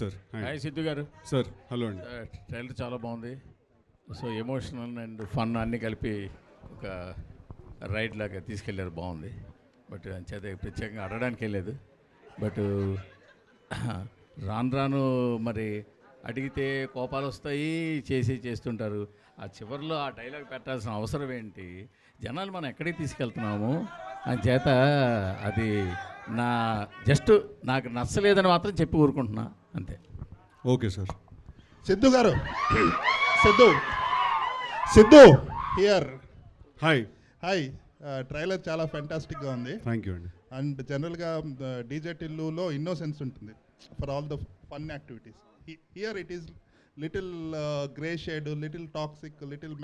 Sir. Hi Siddhu garu. Sir hello అండి. Trailer చాలా బాగుంది. సో ఎమోషనల్ అండ్ ఫన్ అన్నీ కలిపి ఒక రైడ్ లాగా తీసుకెళ్ళారు, బాగుంది. బట్ అంచేత ప్రత్యేకంగా అడగడానికి వెళ్ళలేదు. బట్ రాను రాను మరి అడిగితే కోపాలు వస్తాయి, చేస్తుంటారు. ఆ చివరిలో ఆ డైలాగ్ పెట్టాల్సిన అవసరం ఏంటి? జనాలు మనం ఎక్కడికి తీసుకెళ్తున్నాము అని చేత అది నాకు నచ్చలేదని మాత్రం చెప్పి ఊరుకుంటున్నా, అంతే. Okay sir. సిద్ధు గారు, సిద్ధు హియర్. హాయ్. ట్రైలర్ చాలా ఫెంటాస్టిక్గా ఉంది. థ్యాంక్ యూ అండి. అండ్ జనరల్గా డీజే టిల్లులో ఇన్నోసెన్స్ ఉంటుంది for all the fun activities. Here it is little grey shade, little toxic, little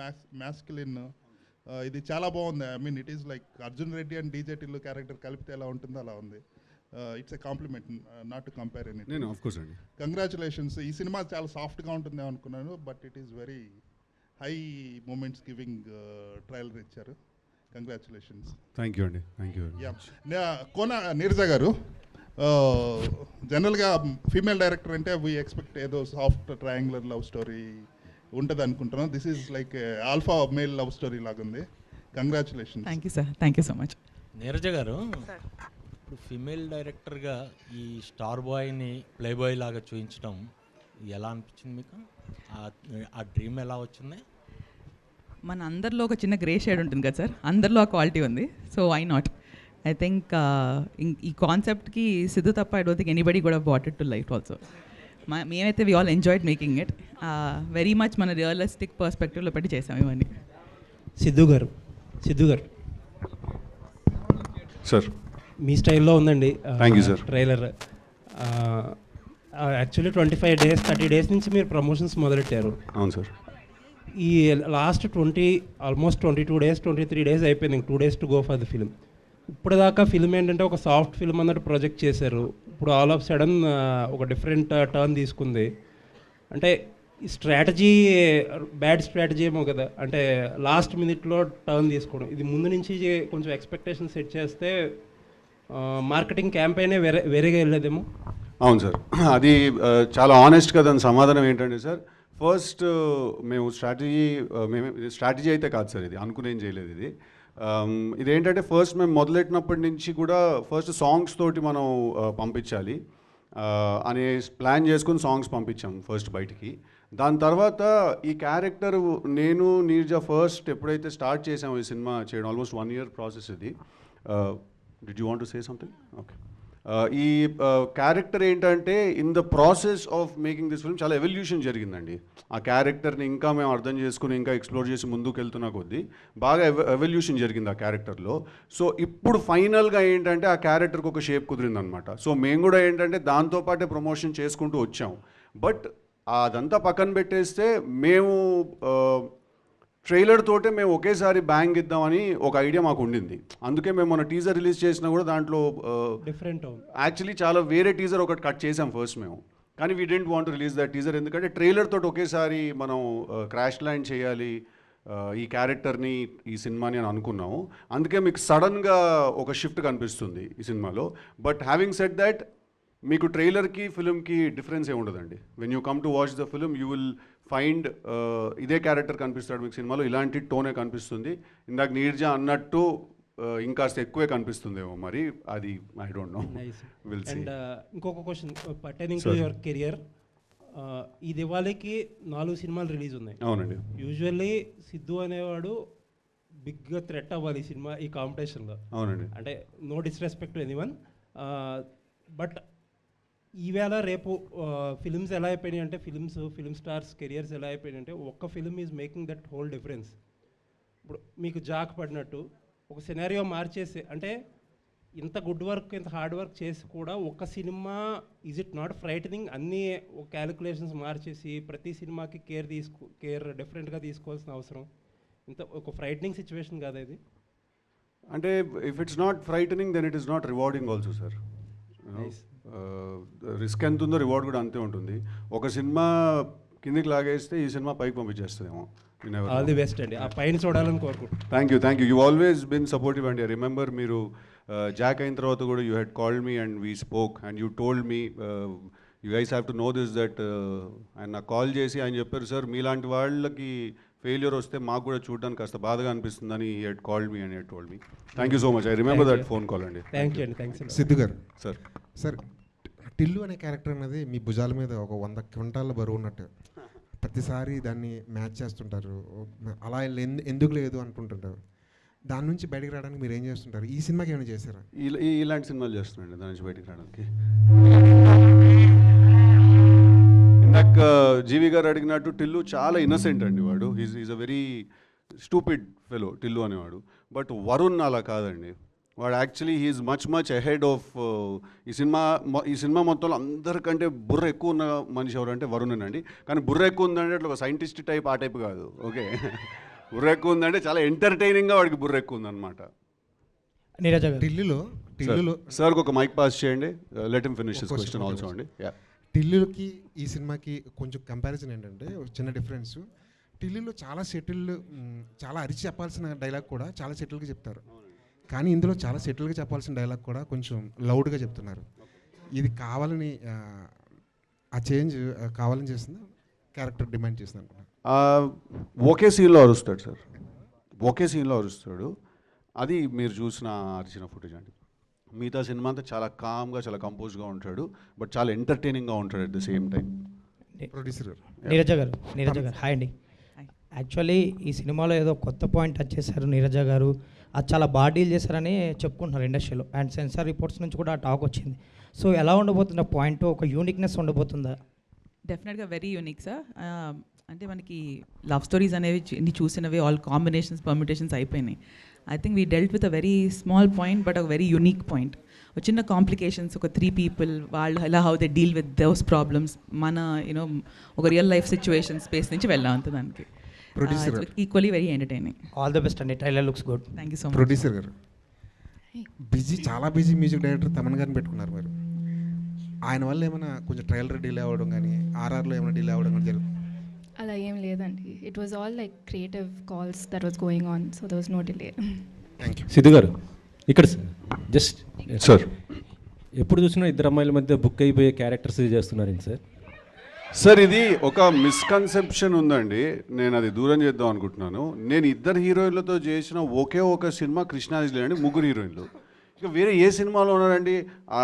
masculine. ఇది చాలా బాగుంది. I mean it is like Arjun Reddy and DJ Tillu character కలిపితే ఎలా ఉంటుందో అలా ఉంది. It's a compliment, not to compare any. నేను ఆఫ్ కోర్స్ అండి. కంగ్రాచులేషన్స్. ఈ సినిమా చాలా సాఫ్ట్గా ఉంటుందేమో అనుకున్నాను, but it is very high moments giving trailer ఇచ్చారు. కంగ్రాచులేషన్స్. థ్యాంక్ యూ అండి. Thank you. కోన నీరజ గారు, జనరల్గా ఫీమేల్ డైరెక్టర్ అంటే వీ ఎక్స్పెక్ట్ ఏదో సాఫ్ట్ ట్రయాంగులర్ లవ్ స్టోరీ ఉంటుంది అనుకుంటున్నాం. This is like alpha male love story లాగా ఉంది. Congratulations. Thank you sir. Thank you so much. Neeraja garu, ఇప్పుడు ఫిమేల్ డైరెక్టర్గా ఈ స్టార్ బాయ్ని ప్లే బాయ్ లాగా చూపించడం ఎలా అనిపించింది మీకు? ఆ డ్రీమ్ ఎలా వచ్చింది? మన అందరిలో ఒక చిన్న గ్రే షేడ్ ఉంటుంది కదా సార్, అందరిలో ఆ క్వాలిటీ ఉంది. So why not? I think ఈ కాన్సెప్ట్కి సిద్ధు తప్ప ఐ డోంట్ థింక్ ఎనీబడి కూడా brought it to life also. మేమైతే we all enjoyed making it very much. మన రియలిస్టిక్ పర్స్పెక్టివ్లో పెట్టి చేసాం ఇవన్నీ. సిద్ధు గారు సార్, మీ స్టైల్లో ఉందండి. Thank you sir. Trailer actually 25 days 30 days నుంచి మీరు ప్రమోషన్స్ మొదలెట్టారు. అవును సార్. ఈ లాస్ట్ ఆల్మోస్ట్ 22 days 23 days అయిపోయింది. 2 days to go for the film. ఇప్పుడు దాకా ఫిల్మ్ ఏంటంటే ఒక సాఫ్ట్ ఫిల్మ్ అన్నట్టు ప్రొజెక్ట్ చేశారు. ఇప్పుడు ఆల్ ఆఫ్ సడన్ ఒక డిఫరెంట్ టర్న్ తీసుకుంది. అంటే ఈ స్ట్రాటజీ బ్యాడ్ స్ట్రాటజీ ఏమో కదా, అంటే లాస్ట్ మినిట్లో టర్న్ తీసుకోవడం. ఇది ముందు నుంచి కొంచెం ఎక్స్పెక్టేషన్ సెట్ చేస్తే మార్కెటింగ్ క్యాంపెయినే వేరేగా వెళ్ళేదేమో. అవును సార్, అది చాలా ఆనెస్ట్గా దాని సమాధానం ఏంటంటే సార్, ఫస్ట్ మేము స్ట్రాటజీ అయితే కాదు సార్, ఇది అనుకునేం చేయలేదు. ఇదేంటంటే ఫస్ట్ మేము మొదలెట్టినప్పటి నుంచి కూడా ఫస్ట్ సాంగ్స్ తోటి మనం పంపించాలి అనే ప్లాన్ చేసుకుని సాంగ్స్ పంపించాం ఫస్ట్ బయటికి. దాని తర్వాత ఈ క్యారెక్టర్ నేను నీర్జా ఫస్ట్ ఎప్పుడైతే స్టార్ట్ చేసాము ఈ సినిమా చేయడం, ఆల్మోస్ట్ 1 year ప్రాసెస్ ఇది. Did you want to say something? Okay. ఈ క్యారెక్టర్ ఏంటంటే in the process of making this film చాలా ఎవల్యూషన్ జరిగిందండి. ఆ క్యారెక్టర్ని ఇంకా మేము అర్థం చేసుకుని ఇంకా ఎక్స్ప్లోర్ చేసి ముందుకు వెళ్తున్న కొద్దీ బాగా ఎవల్యూషన్ జరిగింది ఆ క్యారెక్టర్లో. సో ఇప్పుడు ఫైనల్గా ఏంటంటే ఆ క్యారెక్టర్కి ఒక షేప్ కుదిరిందనమాట. సో మేము కూడా ఏంటంటే దాంతోపాటే ప్రమోషన్ చేసుకుంటూ వచ్చాం. బట్ అదంతా పక్కన పెట్టేస్తే మేము ట్రైలర్ తోటే మేము ఒకేసారి బ్యాంగ్ ఇద్దామని ఒక ఐడియా మాకు ఉండింది. అందుకే మేము మన టీజర్ రిలీజ్ చేసినా కూడా దాంట్లో డిఫరెంట్ యాక్చువల్లీ చాలా వేరే టీజర్ ఒకటి కట్ చేసాం ఫస్ట్ మేము. కానీ we didn't want release that teaser, ఎందుకంటే ట్రైలర్ తోటి ఒకేసారి మనం క్రాష్ ల్యాండ్ చేయాలి ఈ క్యారెక్టర్ని ఈ సినిమాని అని అనుకున్నాము. అందుకే మీకు సడన్గా ఒక షిఫ్ట్ కనిపిస్తుంది ఈ సినిమాలో. బట్ హ్యావింగ్ సెడ్ దట్, మీకు ట్రైలర్కి ఫిల్మ్కి డిఫరెన్స్ ఏమి ఉండదండి. When you come to watch the film you will find ఇదే క్యారెక్టర్ కనిపిస్తాడు మీకు సినిమాలో, ఇలాంటి టోనే కనిపిస్తుంది. ఇందాక నీర్జా అన్నట్టు ఇంకాస్త ఎక్కువే కనిపిస్తుందేమో, మరి అది I don't know, will see. And ఇంకొక question pertaining to your career. ఈ దివాళీకి 4 సినిమాలు రిలీజ్ ఉన్నాయి. అవునండి. యూజువల్లీ సిద్ధు అనేవాడు బిగ్గా థ్రెట్ అవ్వాలి ఈ సినిమా ఈ కాంపిటీషన్లో. అవునండి. అంటే no disrespect to anyone, but ఈవేళ రేపు ఫిల్మ్స్ ఎలా అయిపోయినాయి అంటే ఫిల్మ్ స్టార్స్ కెరియర్స్ ఎలా అయిపోయినాయి అంటే ఒక్క film is making that whole difference. ఇప్పుడు మీకు జాక్ పడినట్టు ఒక సినారియో మార్చేసి, అంటే ఇంత గుడ్ వర్క్ ఇంత హార్డ్ వర్క్ చేసి కూడా ఒక cinema is it not frightening? అన్నీ ఒక క్యాలిక్యులేషన్స్ మార్చేసి ప్రతి సినిమాకి కేర్ డిఫరెంట్గా తీసుకోవాల్సిన అవసరం ఇంత ఒక ఫ్రైటనింగ్ సిచ్యువేషన్ కాదా ఇది? అంటే if it's not frightening then it is not rewarding also sir. Risk ఎంత ఉందో రివార్డ్ కూడా అంతే ఉంటుంది. ఒక సినిమా కిందికి లాగేస్తే ఈ సినిమా పైకి పంపించేస్తుందేమో. ఆల్ ది బెస్ట్ అండి, ఆ పైన చూడాలని కోరుకుంటున్నాను. Thank you. You always been supportive అండి. ఐ రిమెంబర్ మీరు జాక్ అయిన తర్వాత కూడా you had called me and we spoke and you told me you guys have to know this that ఆయన నాకు కాల్ చేసి ఆయన చెప్పారు సార్ మీలాంటి వాళ్ళకి ఫెయిల్యూర్ వస్తే మాకు కూడా చూడడానికి కాస్త బాధగా అనిపిస్తుందని he had called me and had told me. Thank you so much. I remember that phone call అండి. థ్యాంక్ యూ అండి, thanks. Siddhu garu, sir sir Tillu అనే క్యారెక్టర్ అనేది మీ భుజాల మీద ఒక 100 క్వింటాల బరువు ఉన్నట్టు ప్రతిసారి దాన్ని మ్యాచ్ చేస్తుంటారు. అలా ఎందుకు లేదు అనుకుంటుంటారు. దాని నుంచి బయటకు రావడానికి మీరు ఏం చేస్తుంటారు? ఈ సినిమాకి ఏమైనా చేశారా? ఇలాంటి సినిమాలు చేస్తున్నాండి దాని నుంచి బయటికి రావడానికి. ఇందాక జీవి గారు అడిగినట్టు టిల్లు చాలా ఇన్నసెంట్ అండి వాడు. Is a very stupid fellow Tillu అనేవాడు. బట్ వరుణ్ అలా కాదండి. వాడు actually he is much ahead of ఈ సినిమా మొత్తంలో అందరికంటే బుర్ర ఎక్కువ ఉన్న మనిషి ఎవరు అంటే వరుణ్ అండి. కానీ బుర్ర ఎక్కువ ఉందంటే అట్లా ఒక సైంటిస్ట్ టైప్ ఆ టైప్ కాదు. ఓకే, బుర్ర ఎక్కువ ఉందంటే చాలా ఎంటర్టైనింగ్గా వాడికి బుర్ర ఎక్కువ ఉందన్నమాట. నీరజ గారు, టిల్లులో సార్కి ఒక మైక్ పాస్ చేయండి. Let him finish his question also అండి. టిల్లుకి ఈ సినిమాకి కొంచెం కంపారిజన్ ఏంటంటే చిన్న డిఫరెన్స్. టిల్లులో చాలా సెటిల్, చాలా అరిచి చెప్పాల్సిన డైలాగ్ కూడా చాలా సెటిల్గా చెప్తారు. కానీ ఇందులో చాలా సెటిల్గా చెప్పాల్సిన డైలాగ్ కూడా కొంచెం లౌడ్గా చెప్తున్నారు. ఇది కావాలని ఆ చేంజ్ కావాలని చేస్తుందా, క్యారెక్టర్ డిమాండ్ చేస్తుంది అనుకున్నా? ఒకే సీన్లో అరుస్తాడు సార్, ఒకే సీన్లో అరుస్తాడు. అది మీరు చూసిన అరిచిన ఫుటేజ్ అండి. మిగతా సినిమా అంతా చాలా కామ్గా చాలా కంపోజ్గా ఉంటాడు, బట్ చాలా ఎంటర్టైనింగ్గా ఉంటాడు at the same time. Producer గారు, నీరజ గారు హాయ్ అండి. యాక్చువల్లీ ఈ సినిమాలో ఏదో కొత్త పాయింట్ టచ్ చేశారు నీరజ గారు. అది చాలా బాగా డీల్ చేశారని చెప్పుకుంటున్నారు ఇండస్ట్రీలో. అండ్ సెన్సార్ రిపోర్ట్స్ నుంచి కూడా టాక్ వచ్చింది. సో ఎలా ఉండబోతున్న పాయింట్, ఒక యూనిక్నెస్ ఉండబోతుందా? డెఫినెట్గా వెరీ యూనిక్ సార్. అంటే మనకి లవ్ స్టోరీస్ అనేవి చూసినవి ఆల్ కాంబినేషన్స్ పర్మిటేషన్స్ అయిపోయినాయి. I think we dealt with a very small point but ఒక వెరీ యూనిక్ పాయింట్. ఒక చిన్న కాంప్లికేషన్స్, ఒక 3 people వాళ్ళు ఎలా how they deal with those problems, మన యూనో ఒక రియల్ లైఫ్ సిచ్యువేషన్ స్పేస్ నుంచి వెళ్ళాం అంత దానికి. Equally very entertaining. All the best అండి, trailer looks good. Thank you so much. Producer garu, చాలా బిజీ మ్యూజిక్ డైరెక్టర్ తమన్ గారిని పెట్టుకున్నారు మీరు. ఆయన వల్ల ఏమైనా కొంచెం ట్రైలర్ డిలే అవ్వడం కానీ ఆర్ఆర్లో ఏమైనా డిలే అవ్వడం కానీ జరుగుతుంది? అలా ఏం లేదండి. It was all like creative calls that was going on, so there was no delay. Thank you. Siddhu గారు ఇక్కడ జస్ట్ సార్, ఎప్పుడు చూసినా ఇద్దరు అమ్మాయిల మధ్య బుక్ అయిపోయే క్యారెక్టర్స్ చేస్తున్నారండి సార్. సార్ ఇది ఒక మిస్కన్సెప్షన్ ఉందండి, నేను అది దూరం చేద్దాం అనుకుంటున్నాను. నేను ఇద్దరు హీరోయిన్లతో చేసిన ఒకే ఒక సినిమా కృష్ణాజిలో అండి, 3 హీరోయిన్లు. ఇక వేరే ఏ సినిమాలో ఉన్నారండి? ఆ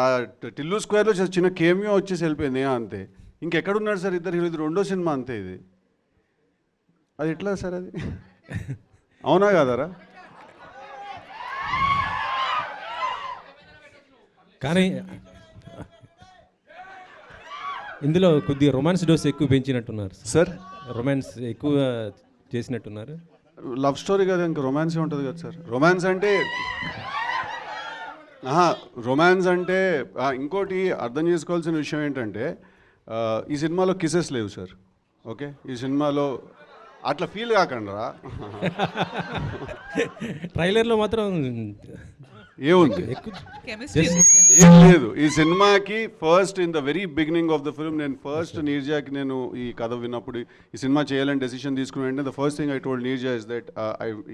టిల్లు స్క్వేర్లో చిన్న కేమియో వచ్చేసి వెళ్ళిపోయింది అంతే. ఇంకెక్కడున్నారు సార్ ఇద్దరు హీరో? ఇది 2వ సినిమా అంతే. ఇది అది ఎట్లా సార్ అది? అవునా కాదరా? కానీ ఇందులో కొద్దిగా రొమాన్స్ డోస్ ఎక్కువ పెంచినట్టున్నారు సార్. రొమాన్స్ ఎక్కువ చేసినట్టున్నారు. లవ్ స్టోరీ కదా, ఇంకా రొమాన్సే ఉంటుంది కదా సార్. రొమాన్స్ అంటే ఇంకోటి అర్థం చేసుకోవాల్సిన విషయం ఏంటంటే ఈ సినిమాలో కిసెస్ లేవు సార్. ఓకే, ఈ సినిమాలో అట్లా ఫీల్ కాకుండా ట్రైలర్లో మాత్రం ఏముంది, ఏం లేదు. ఈ సినిమాకి first in the very beginning of the film నేను ఫస్ట్ నీర్జాకి నేను ఈ కథ విన్నప్పుడు ఈ సినిమా చేయాలని డెసిషన్ తీసుకుని వెంటనే the first thing I told Neerja is that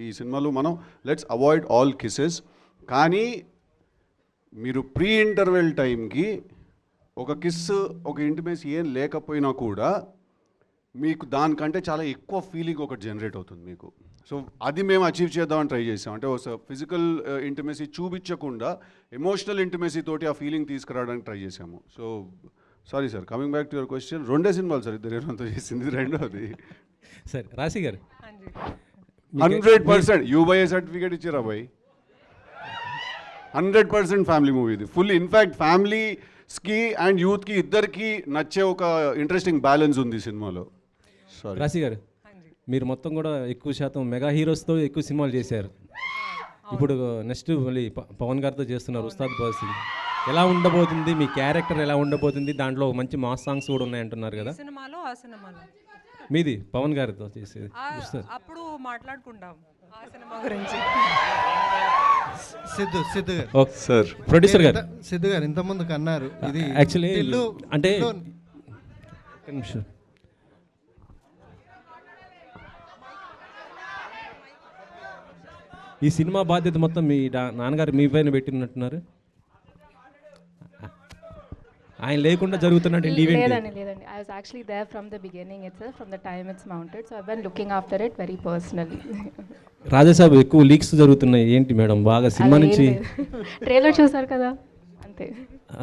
ఈ సినిమాలో మనం లెట్స్ అవాయిడ్ ఆల్ కిసెస్. కానీ మీరు ప్రీ ఇంటర్వెల్ టైంకి ఒక కిస్ ఒక ఇంటిమేసి ఏం లేకపోయినా కూడా మీకు దానికంటే చాలా ఎక్కువ ఫీలింగ్ ఒకటి జనరేట్ అవుతుంది మీకు. సో అది మేము అచీవ్ చేద్దామని ట్రై చేసాం. అంటే ఒక ఫిజికల్ ఇంటిమేసీ చూపించకుండా ఎమోషనల్ ఇంటిమేసీ తోటి ఆ ఫీలింగ్ తీసుకురావడానికి ట్రై చేసాము. So sorry sir, coming back to your question, 2 సినిమాలు సార్ ఇద్దరు హీరోతో చేసింది, 2వది. సరే రాశి గారు, 100% యూబైఏ సర్టిఫికేట్ ఇచ్చారా బాయ్? 100% ఫ్యామిలీ మూవీ ఇది. ఫుల్ ఇన్ఫ్యాక్ట్ ఫ్యామిలీస్కి అండ్ యూత్కి ఇద్దరికి నచ్చే ఒక ఇంట్రెస్టింగ్ బ్యాలెన్స్ ఉంది ఈ సినిమాలో. సారీ రాశి గారు, మీరు మొత్తం కూడా ఎక్కువ శాతం మెగా హీరోస్తో ఎక్కువ సినిమాలు చేశారు. ఇప్పుడు నెక్స్ట్ మళ్ళీ పవన్ గారితో చేస్తున్నారు ఉస్తాద్ భగత్ సింగ్. ఎలా ఉండబోతుంది మీ క్యారెక్టర్, ఎలా ఉండబోతుంది? దాంట్లో మంచి మాస్ సాంగ్స్ కూడా ఉన్నాయంటున్నారు కదా. సినిమాలో ఆ సినిమాలో మీది పవన్ గారితో చేసేది అప్పుడు మాట్లాడుకుంటాం ఆ సినిమా గురించి. సిద్ధు గారు, ఓకే సార్. ప్రొడ్యూసర్ గారు, సిద్ధు గారు ఇంతకుముందుకు అన్నారు ఇది యాక్చువల్లీ అంటే ఈ సినిమా బాధ్యత మొత్తం మీ నాన్నగారు మీ పైన పెట్టినట్టున్నారు. ఆయన లేకుండా జరుగుతున్నటువంటి ఈవెంట్ లేదండి I was actually there from the beginning itself from the time it's mounted so I been looking after it very personally. Raja Saab ఎక్కువ లీక్స్ జరుగుతున్నాయి ఏంటి మేడం? బాగా సినిమా నుంచి ట్రైలర్ చూసారు కదా అంతే.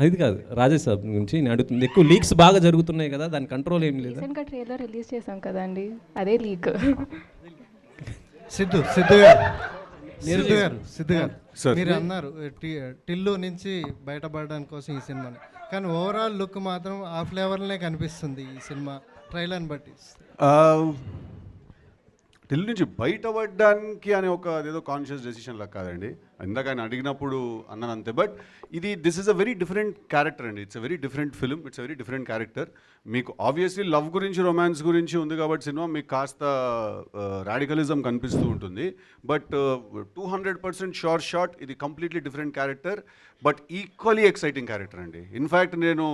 అది కాదు రాజాసాబ్ గురించి నేను అడుగుతుంది. ఎక్కువ లీక్స్ బాగా జరుగుతున్నాయి కదా, దాని కంట్రోల్ ఏం లేదు. రీసెంట్గా ట్రైలర్ రిలీజ్ చేసాం కదండి, అదే లీక్. సిద్ధు గారు మీరు అన్నారు టిల్లు నుంచి బయటపడడానికి కోసం ఈ సినిమాని, కానీ ఓవరాల్ లుక్ మాత్రం ఆ ఫ్లేవర్లనే కనిపిస్తుంది ఈ సినిమా ట్రైలర్ని బట్టి. ఢిల్లీ నుంచి బయటపడడానికి అనే ఒక అదేదో కాన్షియస్ డెసిషన్ లా కాదండి. ఇందాక ఆయన అడిగినప్పుడు అన్నాను అంతే. But this is a very different character అండి. It's a very different film, it's a very different character. మీకు ఆబ్వియస్లీ లవ్ గురించి, రొమాన్స్ గురించి ఉంది కాబట్టి సినిమా మీకు కాస్త రాడికలిజం కనిపిస్తూ ఉంటుంది. బట్ 200% షోర్ షాట్ ఇది completely different character, but equally exciting character అండి. ఇన్ఫ్యాక్ట్ నేను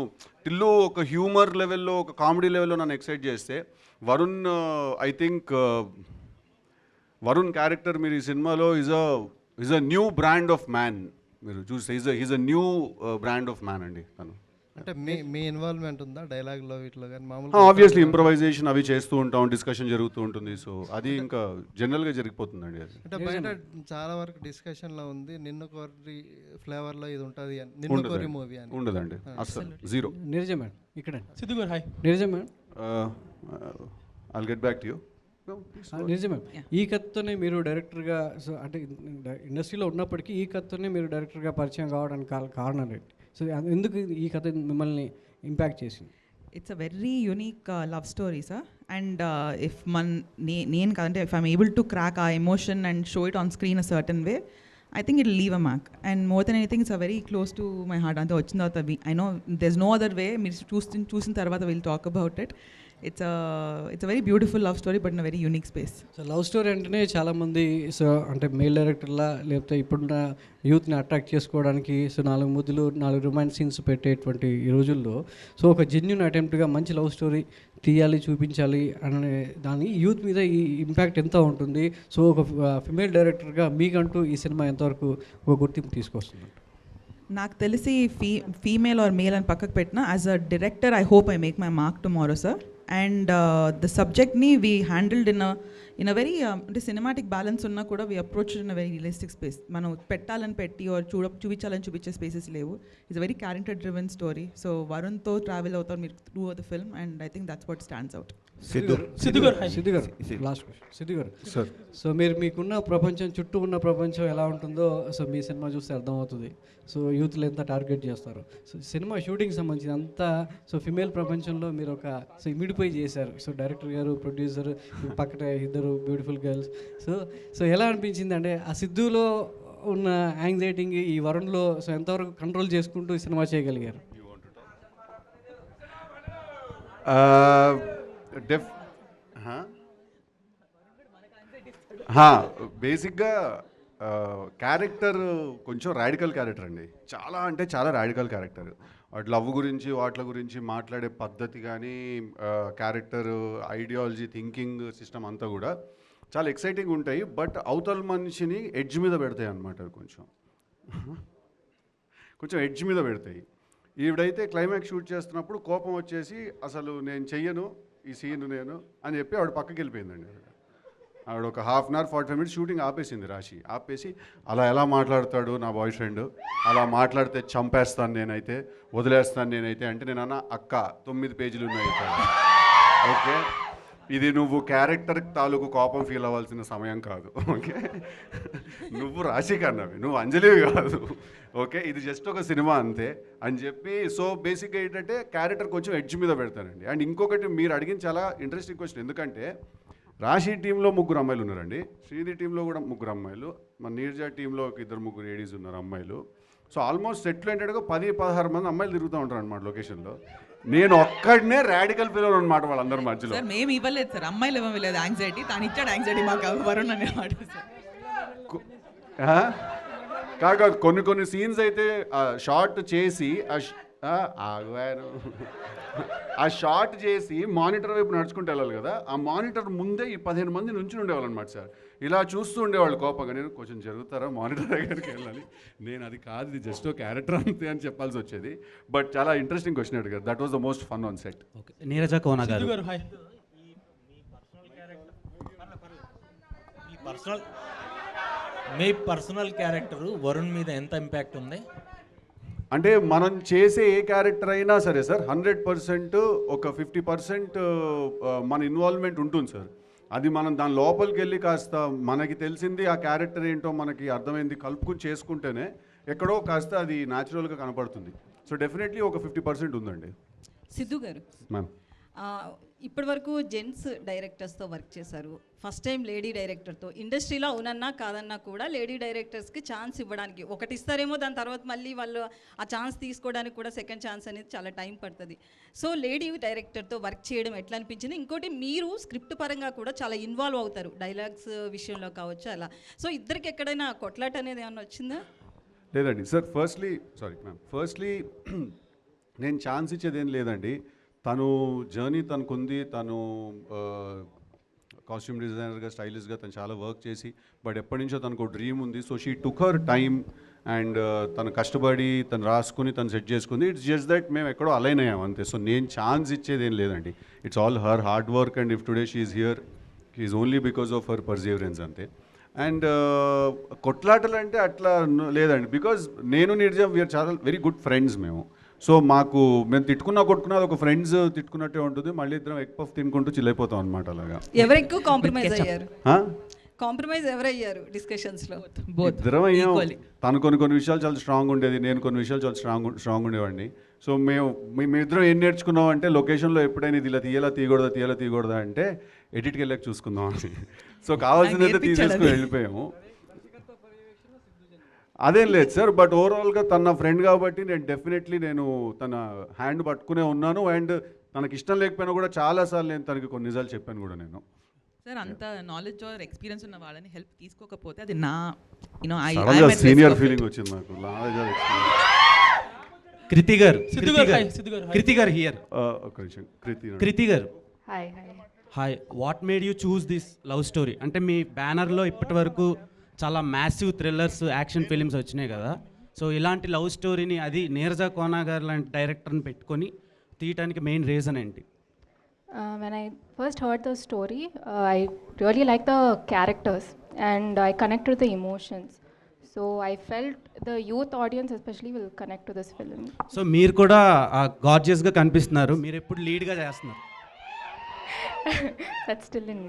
టిల్లు ఒక హ్యూమర్ లెవెల్లో, ఒక కామెడీ లెవెల్లో నన్ను ఎక్సైట్ చేస్తే, Varun I think Varun character మీరు ఈ సినిమాలో is a new brand of man. మీరు చూస్తే is a new brand of man అండి తను. అంటే మీ ఇన్వాల్వ్మెంట్ ఉందా డైలాగ్లో వీటిలో కానీ? మామూలుగా ఆబ్వియస్లీ ఇంప్రవైజేషన్ అవి చేస్తూ ఉంటాం, డిస్కషన్ జరుగుతూ ఉంటుంది. సో అది ఇంకా జనరల్గా జరిగిపోతుందండి. అది అంటే బయట చాలా వరకు డిస్కషన్లో ఉంది నిన్ను కోరి ఫ్లేవర్లో ఇది ఉంటుంది అని, నిన్ను కోరి మూవీ అని. ఉండదండి అసలు, జీరో. నీరజ మేడం ఇక్కడ. సిద్ధు గారు hi. Neeraja madam I'll get back to you. నిజమే. ఈ కథతోనే మీరు డైరెక్టర్గా, సో అంటే ఇండస్ట్రీలో ఉన్నప్పటికీ ఈ కథతోనే మీరు డైరెక్టర్గా పరిచయం కావడానికి కారణం ఏంటి? సో ఎందుకు ఈ కథ మిమ్మల్ని ఇంపాక్ట్ చేసింది? It's a very unique love story sir. And if నేను కాదంటే if I'm able to crack ఆ emotion and show it on screen a certain way, I think it'll leave a mark. And more than anything, it's a very close to my heart. Ante vachin tarvata I know there's no other way. Meer chusin tarvata we'll talk about it. It's a very beautiful love story, but in a very unique space. So love story అంటేనే చాలామంది so అంటే male డైరెక్టర్లా లేకపోతే ఇప్పుడున్న యూత్ని attract చేసుకోవడానికి so 4 ముద్దులు 4 romance scenes పెట్టేటువంటి ఈ రోజుల్లో సో ఒక జెన్యూన్ అటెంప్ట్గా మంచి లవ్ స్టోరీ తీయాలి, చూపించాలి అనే దాని యూత్ మీద ఈ ఇంపాక్ట్ ఎంత ఉంటుంది? సో ఒక ఫిమేల్ డైరెక్టర్గా మీకంటూ ఈ సినిమా ఎంతవరకు ఒక గుర్తింపు తీసుకొస్తుంది? నాకు తెలిసి ఫీమేల్ ఆర్ మేల్ అని పక్కకు పెట్టిన, as a director I hope I make my mark tomorrow sir. And the సబ్జెక్ట్ని we handled in a very అంటే సినిమాటిక్ బ్యాలెన్స్ ఉన్నా కూడా we approach in a very realistic space. మనం పెట్టాలని పెట్టి ఆర్ చూపించాలని చూపించే స్పేసెస్ లేవు. It's a very character driven story. So వరుణ్తో ట్రావెల్ అవుతారు మీరు through the film, and I think that's what stands out. Siddhu గారు last question. Siddhu garu sir, so మీకున్న ప్రపంచం, చుట్టూ ఉన్న ప్రపంచం ఎలా ఉంటుందో సో మీ సినిమా చూస్తే అర్థమవుతుంది. సో యూత్లు ఎంత టార్గెట్ చేస్తారు. సో సినిమా షూటింగ్ సంబంధించి అంతా సో ఫిమేల్ ప్రపంచంలో మీరు ఒక సో ఇమిడిపోయి చేశారు. సో డైరెక్టర్ గారు, ప్రొడ్యూసర్, పక్కన ఇద్దరు బ్యూటిఫుల్ గర్ల్స్. సో ఎలా అనిపించింది అంటే ఆ సిద్ధులో ఉన్న యాంగ్జైటీని ఈ వరుణ్లో సో ఎంతవరకు కంట్రోల్ చేసుకుంటూ ఈ సినిమా చేయగలిగారు? బేసిక్గా క్యారెక్టర్ కొంచెం రాడికల్ క్యారెక్టర్ అండి. చాలా అంటే చాలా రాడికల్ క్యారెక్టర్. వాటి లవ్ గురించి, వాటి గురించి మాట్లాడే పద్ధతి కానీ, క్యారెక్టర్ ఐడియాలజీ, థింకింగ్ సిస్టమ్ అంతా కూడా చాలా ఎక్సైటింగ్ ఉంటాయి. బట్ అవతల మనిషిని ఎడ్జ్ మీద పెడతాయి అన్నమాట. కొంచెం ఎడ్జ్ మీద పెడతాయి. ఈవిడైతే క్లైమాక్స్ షూట్ చేస్తున్నప్పుడు కోపం వచ్చేసి అసలు నేను చెయ్యను ఈ సీన్ నేను అని చెప్పి ఆవిడ పక్కకి వెళ్ళిపోయిందండి. ఆవిడ ఒక 1/2 hour 45 minutes షూటింగ్ ఆపేసింది. రాశి ఆపేసి అలా ఎలా మాట్లాడతాడు నా బాయ్ ఫ్రెండ్, అలా మాట్లాడితే చంపేస్తాను నేనైతే, వదిలేస్తాను నేనైతే అంటే నేను అన్న అక్క 9 పేజీలు ఉన్నాయి ఓకే, ఇది నువ్వు క్యారెక్టర్ తాలూకు కోపం ఫీల్ అవ్వాల్సిన సమయం కాదు. ఓకే, నువ్వు రాశి కన్నవి, నువ్వు అంజలివి కాదు. ఓకే, ఇది జస్ట్ ఒక సినిమా అంతే అని చెప్పి. సో బేసిక్గా ఏంటంటే క్యారెక్టర్ కొంచెం ఎడ్జ్ మీద పెడతానండి. అండ్ ఇంకొకటి మీరు అడిగిన చాలా ఇంట్రెస్టింగ్ క్వశ్చన్. ఎందుకంటే రాశి టీంలో 3 అమ్మాయిలు ఉన్నారండి, శ్రీది టీంలో కూడా 3 అమ్మాయిలు, మన నీరజ టీంలో ఒక 2-3 లేడీస్ ఉన్నారు అమ్మాయిలు. సో ఆల్మోస్ట్ సెట్లు ఏంటంటే 10-16 మంది అమ్మాయిలు తిరుగుతూ ఉంటారు అనమాట లొకేషన్లో. నేను ఒక్కడనే రాడికల్ పిల్లలు అనమాట వాళ్ళందరి మధ్యలో. సార్ మేము ఇవ్వలేదు సార్, అమ్మాయిలు ఇవ్వలేదు యాంగ్జైటీ, తను ఇచ్చాడు యాంగ్జైటీ మాకు వరుణ్ అనేవాడు సార్. కాదు కొన్ని సీన్స్ అయితే షార్ట్ చేసి ఆగాను. ఆ షార్ట్ చేసి మానిటర్ వైపు నడుచుకుంటూ వెళ్ళాలి కదా, ఆ మానిటర్ ముందే ఈ 15 మంది నుంచి ఉండేవాళ్ళు అనమాట సార్. ఇలా చూస్తూ ఉండేవాళ్ళు కోపంగా. నేను కొంచెం జరుగుతారా మానిటర్ దగ్గరికి వెళ్ళాలి, నేను అది కాదు, ఇది జస్ట్ క్యారెక్టర్ అంతే అని చెప్పాల్సి వచ్చేది. బట్ చాలా ఇంట్రెస్టింగ్ క్వశ్చన్ అడిగారు. That was the most fun on set. Neeraja Kona garu, మీ పర్సనల్ క్యారెక్టర్ వరుణ్ మీద ఎంత ఇంపాక్ట్ ఉంది? అంటే మనం చేసే ఏ క్యారెక్టర్ అయినా సరే సార్ 100% ఒక 50% మన ఇన్వాల్వ్మెంట్ ఉంటుంది సార్. అది మనం దాని లోపలికి వెళ్ళి కాస్త మనకి తెలిసింది ఆ క్యారెక్టర్ ఏంటో మనకి అర్థమైంది కలుపుకుని చేసుకుంటేనే ఎక్కడో కాస్త అది న్యాచురల్గా కనపడుతుంది. సో డెఫినెట్లీ ఒక 50% ఉందండి. సిద్ధు గారు, మ్యామ్, ఇప్పటి వరకు జెంట్స్ డైరెక్టర్స్తో వర్క్ చేశారు, ఫస్ట్ టైం లేడీ డైరెక్టర్తో. ఇండస్ట్రీలో అవునన్నా కాదన్నా కూడా లేడీ డైరెక్టర్స్కి ఛాన్స్ ఇవ్వడానికి ఒకటి ఇస్తారేమో, దాని తర్వాత మళ్ళీ వాళ్ళు ఆ ఛాన్స్ తీసుకోవడానికి కూడా సెకండ్ ఛాన్స్ అనేది చాలా టైం పడుతుంది. సో లేడీ డైరెక్టర్తో వర్క్ చేయడం ఎట్లా అనిపించింది? ఇంకోటి, మీరు స్క్రిప్ట్ పరంగా కూడా చాలా ఇన్వాల్వ్ అవుతారు, డైలాగ్స్ విషయంలో కావచ్చు అలా. సో ఇద్దరికి ఎక్కడైనా కొట్లాట అనేది ఏమన్నా వచ్చిందా? లేదండి సార్. ఫస్ట్లీ నేను ఛాన్స్ ఇచ్చేదేం లేదండి. తను జర్నీ తనకుంది, తను కాస్ట్యూమ్ డిజైనర్గా, స్టైలిష్గా తను చాలా వర్క్ చేసి, బట్ ఎప్పటి నుంచో తనకు డ్రీమ్ ఉంది. So she took her time and తను కష్టపడి తను రాసుకుని తను సెట్ చేసుకుంది. ఇట్స్ జస్ట్ దట్ మేము ఎక్కడో అలైన్ అయ్యాం అంతే. సో నేను ఛాన్స్ ఇచ్చేది ఏం లేదండి. It's all her hard work and if today she is here is only because of her Perseverance అంతే. అండ్ కొట్లాటలు అంటే అట్లా లేదండి, బికాజ్ నేను నీరజ వీఆర్ చాలా వెరీ గుడ్ ఫ్రెండ్స్ మేము. సో మాకు మేము కొట్టుకున్నా ఒక ఫ్రెండ్స్ తిట్టుకున్నట్టే ఉంటుంది. మళ్ళీ ఇద్దరం ఎగ్ పఫ్ తినుకుంటూ చిల్లైపోతాం అనమాట. అలాగా ఎవరు ఎక్కువ కాంప్రమైజ్ అయ్యారు? కాంప్రమైజ్ ఎవరయ్యారు డిస్కషన్స్లో? ఇద్దరం అయ్యాం. తను కొన్ని విషయాలు చాలా స్ట్రాంగ్ ఉండేది, నేను కొన్ని విషయాలు చాలా స్ట్రాంగ్ ఉండేవాడిని. సో మేమిద్దరం ఏం నేర్చుకున్నాం అంటే, లొకేషన్లో ఎప్పుడైనా ఇది ఇలా తీయకూడదా అంటే ఎడిట్కి వెళ్ళాక చూసుకుందాం అని. సో కావాల్సిందైతే తీసేసుకుని వెళ్ళిపోయాము. అదేం లేదు సార్, బట్ ఓవరాల్గా తన ఫ్రెండ్ కాబట్టి నేను తన హ్యాండ్ పట్టుకునే ఉన్నాను. అండ్ తనకి ఇష్టం లేకపోయినా కూడా చాలాసార్లు నేను తనకి కొన్ని నిజాలు చెప్పాను కూడా నేను. సార్, అంత నాలెడ్జ్ ఆర్ ఎక్స్పీరియన్స్ ఉన్న వాళ్ళని హెల్ప్ తీసుకోకపోతే అది నా సీనియర్ ఫీలింగ్ వచ్చింది నాకు. కృతి గారు హియర్. ఒక నిమిషం. కృతి గారు, hi. Hi. What made you choose this love story? అంటే మీ బ్యానర్లో ఇప్పటి వరకు చాలా మ్యాసివ్ థ్రిల్లర్స్, యాక్షన్ ఫిలిమ్స్ వచ్చినాయి కదా. సో ఇలాంటి లవ్ స్టోరీని, అది నీరజ కోన గారు లాంటి డైరెక్టర్ని పెట్టుకొని తీయటానికి మెయిన్ రీజన్ ఏంటి? When I first heard the story, I really liked the characters and I connected to the emotions. So I felt the youth audience especially will connect to this film. So మీరు కూడా గార్జియస్గా కనిపిస్తున్నారు. మీరు ఎప్పుడు లీడ్గా చేస్తున్నారు? That's still in.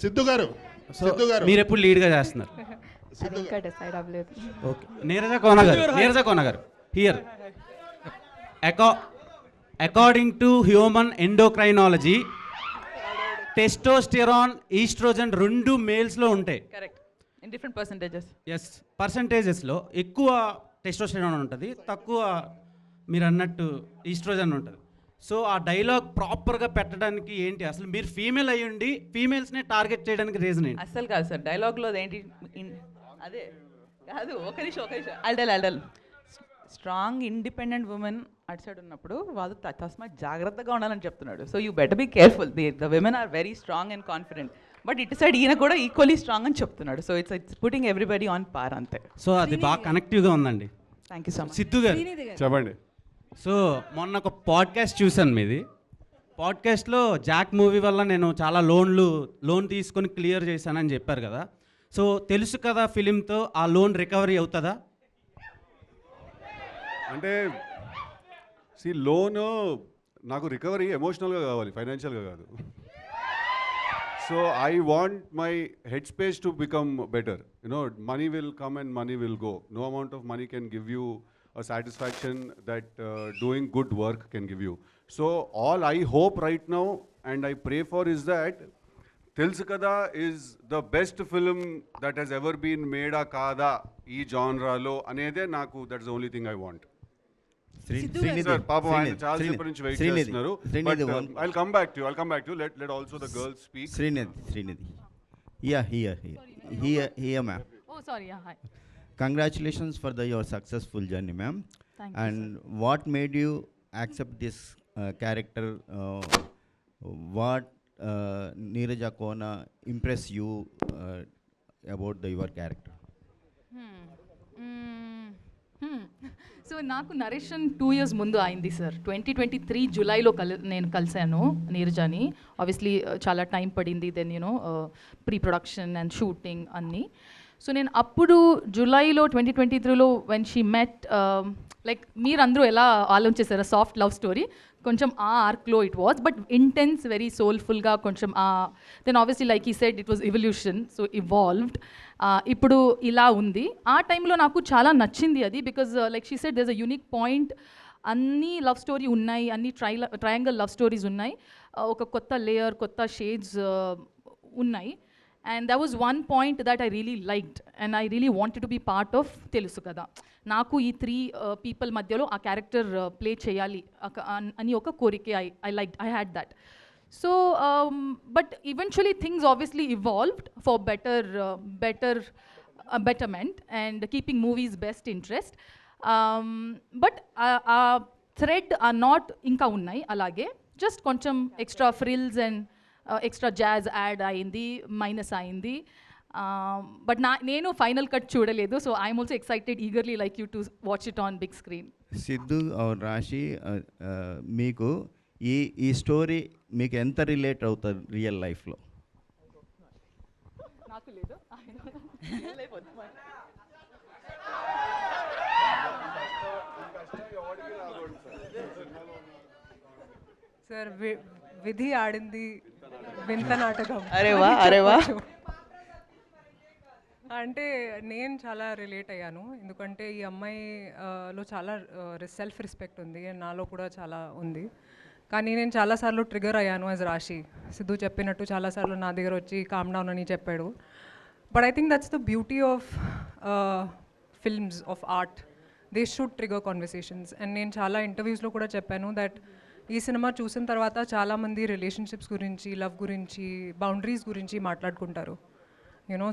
Siddhu గారు, మీరు ఎప్పుడు లీడ్గా చేస్తున్నారు? ఇంకా డిసైడ్ అవ్వలేదు. Okay. Neeraja Kona garu here. According to human endocrinology, testosterone, estrogen రెండు మేల్స్లో ఉంటాయి. Correct. In different percentages. Yes, పర్సంటేజెస్లో ఎక్కువ టెస్టోస్టెరాన్ ఉంటుంది, తక్కువ మీరు అన్నట్టు ఈస్ట్రోజన్ ఉంటుంది. సో ఆ డైలాగ్ ప్రాపర్గా పెట్టడానికి ఏంటి? అసలు మీరు ఫీమేల్ అయ్యుండి ఫీమేల్స్నే టార్గెట్ చేయడానికి రీజన్ ఏంటి? అసలు కాదు సార్, డైలాగ్లో ఏంటి అదే కాదు. ఒక నిమిషం అల్డల్ స్ట్రాంగ్ ఇండిపెండెంట్ ఉమెన్ అటు సైడ్ ఉన్నప్పుడు వాళ్ళు తస్మాత్ జాగ్రత్తగా ఉండాలని చెప్తున్నాడు. So you better be careful. The women are very strong and confident, but ఇటు సైడ్ ఈయన కూడా ఈక్వల్లీ స్ట్రాంగ్ అని చెప్తున్నాడు. So it's putting everybody on par అంతే. సో అది బాగా కనెక్టివ్గా ఉందండి. Thank you so much. Siddhu గారు చెప్పండి. సో మొన్న ఒక పాడ్కాస్ట్ చూశాను మీది. పాడ్కాస్ట్లో జాక్ మూవీ వల్ల నేను చాలా లోన్ తీసుకొని క్లియర్ చేశానని చెప్పారు కదా. సో తెలుసు కదా ఫిలింతో ఆ లోన్ రికవరీ అవుతుందా? అంటే లోను నాకు రికవరీ ఎమోషనల్గా కావాలి, ఫైనాన్షియల్గా కాదు. So I want my head space to become better. Money will come and money will go. No amount of money can give you a satisfaction that doing good work can give you. So all I hope right now and I pray for is that Telusu Kada is the best film that has ever been made a kada ee genre lo anede naku, that's the only thing I want. Sir, papa I chaala sepu nunchi wait chestunaru, but I'll come back to you. Let also the girls speak. Srinidhi. Here ma'am. Oh sorry, yeah, hi. Congratulations for your successful journey, ma'am. Thank you, And what made you accept this character? What Neeraja Kona impress you about your character? So నాకు narration 2 years ముందు అయింది sir. 2023 జూలైలో నేను కలిశాను నీరజాని. Obviously చాలా time పడింది, then pre production and shooting అన్నీ. సో నేను అప్పుడు జూలైలో 2023లో వెన్ షీ మెట్, లైక్ మీరందరూ ఎలా ఆలోచించారు సాఫ్ట్ లవ్ స్టోరీ, కొంచెం ఆ ఆర్క్లో it was, but intense very సోల్ఫుల్గా కొంచెం దెన్ ఆబ్వియస్లీ లైక్ ఈ said it was evolution, so evolved. ఇప్పుడు ఇలా ఉంది. ఆ టైంలో నాకు చాలా నచ్చింది అది, because like she said there is a unique point. అన్ని లవ్ స్టోరీ ఉన్నాయి, అన్ని ట్రయాంగిల్ లవ్ స్టోరీస్ ఉన్నాయి, ఒక కొత్త లేయర్, కొత్త షేడ్స్ ఉన్నాయి. And that was one point that I really liked and I really wanted to be part of Telusu Kada. Naku ee 3 people madhyalo aa character play cheyali ani oka korike I liked, I had that. So but eventually things obviously evolved for betterment and keeping movies best interest. But thread are not inka unnai alage, just koncham extra frills and extra jazz add అయింది, minus అయింది. But నేను final cut చూడలేదు, so I'm also excited eagerly like you to watch it on big screen. Siddhu or Rashi, మీకు ఈ story మీకు ఎంత relate అవుతుంది real లైఫ్లో? నాకు లేదు. సార్ విధి ఆడింది వింత నాటకం. అరేవా అంటే నేను చాలా రిలేట్ అయ్యాను, ఎందుకంటే ఈ అమ్మాయిలో చాలా సెల్ఫ్ రెస్పెక్ట్ ఉంది, నాలో కూడా చాలా ఉంది. కానీ నేను చాలాసార్లు ట్రిగర్ అయ్యాను యాజ్ రాశి. సిద్ధు చెప్పినట్టు చాలాసార్లు నా దగ్గర వచ్చి కామ్ డౌన్ అని చెప్పాడు. But I think that's the beauty of films, of art. They should trigger conversations. And నేను చాలా ఇంటర్వ్యూస్లో కూడా చెప్పాను దట్ ఈ సినిమా చూసిన తర్వాత చాలామంది రిలేషన్షిప్స్ గురించి, లవ్ గురించి, బౌండరీస్ గురించి మాట్లాడుకుంటారు.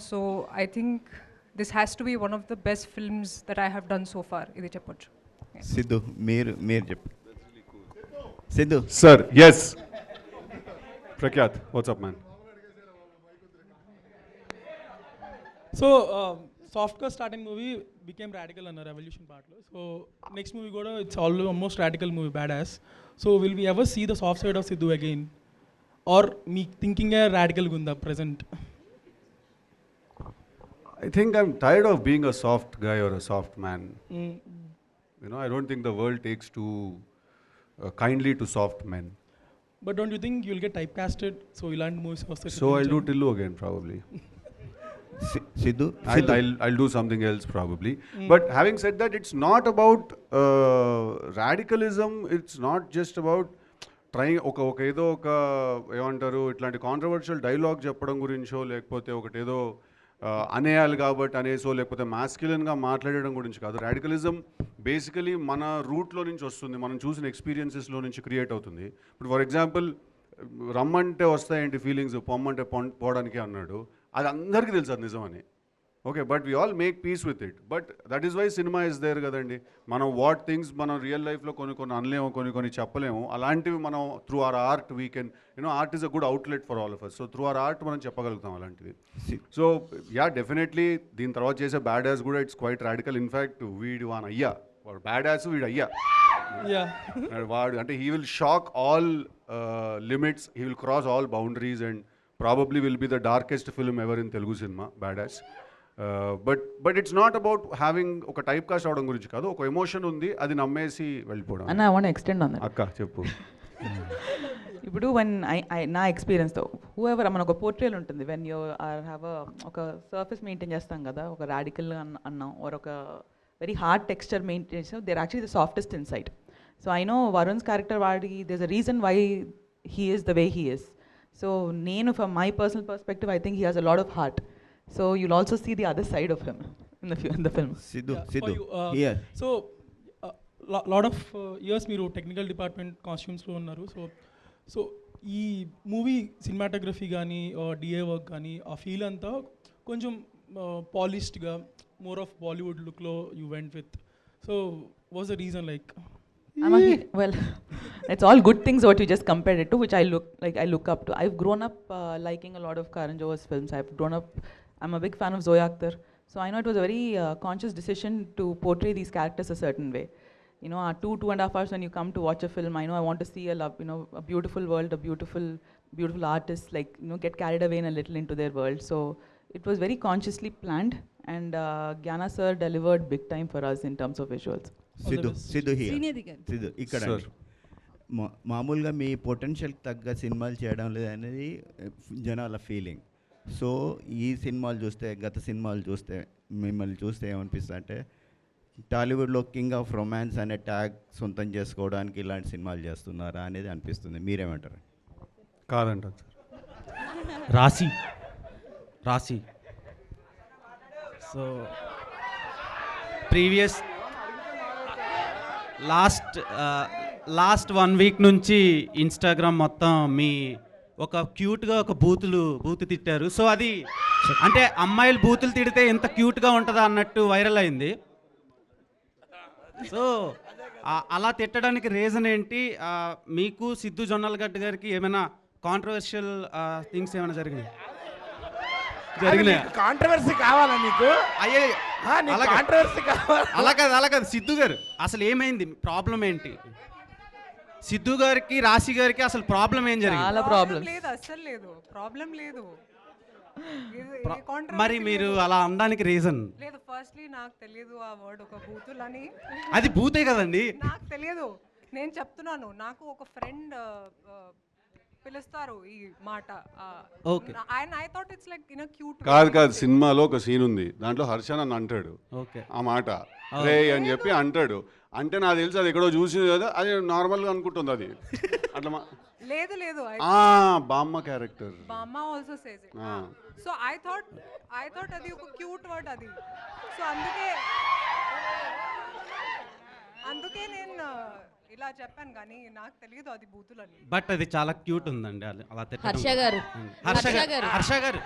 So I think this has to be one of the best films that I have done so far, ఇది చెప్పొచ్చు. సిద్ధు మీరు చెప్పు. Siddhu sir. Yes Prakhyath, what's up man. So సాఫ్ట్గా స్టార్టింగ్ మూవీ బికేమ్ రాడికల్ అన్నారు రెవల్యూషన్ పార్ట్లో. సో నెక్స్ట్ మూవీ కూడా it's almost radical movie, bad ass. So will we ever see the soft side of Siddhu again, or మీ థింకింగే రాడికల్గా ఉందా present? I think I'm tired of being a soft guy or a soft man. I don't think the world takes too kindly to soft men. But don't you think you'll get typecasted? So ilanti movies vastayi. So I'll do Tillu again probably. Sidhu? I'll do something else probably. But having said that, it's not about radicalism. It's not just about trying ఒక ఏదో ఒక ఏమంటారు ఇట్లాంటి controversial dialogue చెప్పడం గురించో, లేకపోతే ఒకటేదో అనేయాలి కాబట్టి అనేసో, లేకపోతే మాస్క్యులన్గా మాట్లాడడం గురించి కాదు. రాడికలిజం బేసికలీ మన రూట్లో నుంచి వస్తుంది, మనం చూసిన ఎక్స్పీరియన్సెస్లో నుంచి క్రియేట్ అవుతుంది. ఇప్పుడు ఫర్ ఎగ్జాంపుల్ రమ్మంటే వస్తాయేంటి ఫీలింగ్స్, పొమ్మంటే పోవడానికి అన్నాడు, అది అందరికీ తెలుసు అది నిజమని. Okay, but we all make peace with it. But that is why cinema is there కదండి. మనం వాట్ థింగ్స్ మనం రియల్ లైఫ్లో కొన్ని అనలేము, కొన్ని చెప్పలేము. అలాంటివి మనం through our art we can art is a good outlet for all of us. So through our art మనం చెప్పగలుగుతాం అలాంటివి. సో యా, డెఫినెట్లీ దీని తర్వాత చేసే బ్యాడ్ యాస్ కూడా ఇట్స్ క్వైట్ రాడికల్. ఇన్ఫ్యాక్ట్ వీడు వాన్ అయ్యా, వాడు బ్యాడ్ యాస్ వీడు అయ్యా వాడు అంటే he will shock all limits, he will cross all boundaries and probably will be the darkest film ever in Telugu cinema, bad as. But it's not about having ఒక typecast అవడం గురించి కాదు, ఒక emotion ఉంది, అది నమ్మేసి వెళ్ళిపోవడం. అన్న I want extend on that. అక్క చెప్పు. ఇప్పుడు వన్ నా ఎక్స్పీరియన్స్తో హూఎవర్ మన ఒక పోర్ట్రేల్ ఉంటుంది, వెన్ యూ హ్యావ్ ఒక సర్ఫేస్ మెయింటైన్ చేస్తాం కదా, ఒక రాడికల్ అన్నాం ఆర్ ఒక వెరీ హార్డ్ టెక్స్చర్ మెయింటైన్ చేస్తాం, there actually the softest inside. So I know Varun's character వాడి there is a reason why he is the way he is. So నేను from my personal perspective I think he has a lot of heart. So you'll also see the other side of him in the film. Sidhu, yeah. So lot of years మీరు technical department కాస్ట్యూమ్స్లో ఉన్నారు. So ఈ movie cinematography కానీ DA work కానీ ఆ feel అంతా కొంచెం పాలిష్డ్గా more of Bollywood లుక్లో you went with. So what's the reason like? Well, it's all good things what you just compared it to, which I look up to. I've grown up liking a lot of Karan Johar's films. I'm a big fan of Zoya Akhtar. So I know it was a very conscious decision to portray these characters a certain way. You know, 2.5 hours when you come to watch a film, I know I want to see a beautiful world, a beautiful artist, like, you know, get carried away in a little into their world. So it was very consciously planned, and Gyana sir delivered big time for us in terms of visuals. Siddhu Srinidhi గారు. సిద్ధు ఇక్కడ మామూలుగా మీ పొటెన్షియల్కి తగ్గ సినిమాలు చేయడం లేదనేది జనాల feeling. So ఈ సినిమాలు చూస్తే, గత సినిమాలు చూస్తే, మిమ్మల్ని చూస్తే ఏమనిపిస్తుంది అంటే టాలీవుడ్లో కింగ్ ఆఫ్ రొమాన్స్ అనే ట్యాగ్ సొంతం చేసుకోవడానికి ఇలాంటి సినిమాలు చేస్తున్నారా అనేది అనిపిస్తుంది. మీరేమంటారు? కాదంటారు రాశి సో ప్రీవియస్ లాస్ట్ 1 వీక్ నుంచి ఇన్స్టాగ్రామ్ మొత్తం మీ ఒక క్యూట్గా ఒక బూతు తిట్టారు. సో అది అంటే అమ్మాయిలు బూతులు తిడితే ఎంత క్యూట్గా ఉంటుందా అన్నట్టు వైరల్ అయింది. సో అలా తిట్టడానికి రీజన్ ఏంటి? మీకు సిద్ధు జొన్నలగడ్డ గారికి ఏమైనా కాంట్రవర్షియల్ థింగ్స్ ఏమైనా జరిగినాయి? కాంట్రవర్సీ కావాలా నీకు? అలా కాదు సిద్ధు గారు, అసలు ఏమైంది? ప్రాబ్లం ఏంటి? సిద్ధు గారికి రాశి గారికి అసలు ప్రాబ్లం ఏం జరిగింది? చాలా ప్రాబ్లమ్స్. లేదు, అస్సలు లేదు, ప్రాబ్లం లేదు. మరి మీరు అలా అనడానికి రీజన్? లేదు, ఫస్ట్లీ నాకు తెలియదు ఆ వర్డ్ ఒక బూతులని. అది బూతే కదండి. నాకు తెలియదు, నేను చెప్తున్నాను. నాకు ఒక ఫ్రెండ్ పిలుస్తారు ఈ మాట. I thought it's like in a cute. కాదు సినిమాలో ఒక సీన్ ఉంది, దాంట్లో హర్ష నన్ను అంటాడు ఆ మాట రే అని చెప్పి అంటాడు. అంటే నాకు తెలుసు అది ఎక్కడో చూసింది కదా, అది నార్మల్గా అనుకుంటుంది అది అట్లా. లేదు బామ్మ క్యారెక్టర్, బామ్మ also says it. So I thought అది ఒక క్యూట్ వర్డ్ అది. సో అందుకే నేను ఇలా చెప్పాను, కానీ నాకు తెలియదు అది బూతులని. బట్ అది చాలా క్యూట్ ఉందండి అలా. హర్ష గారు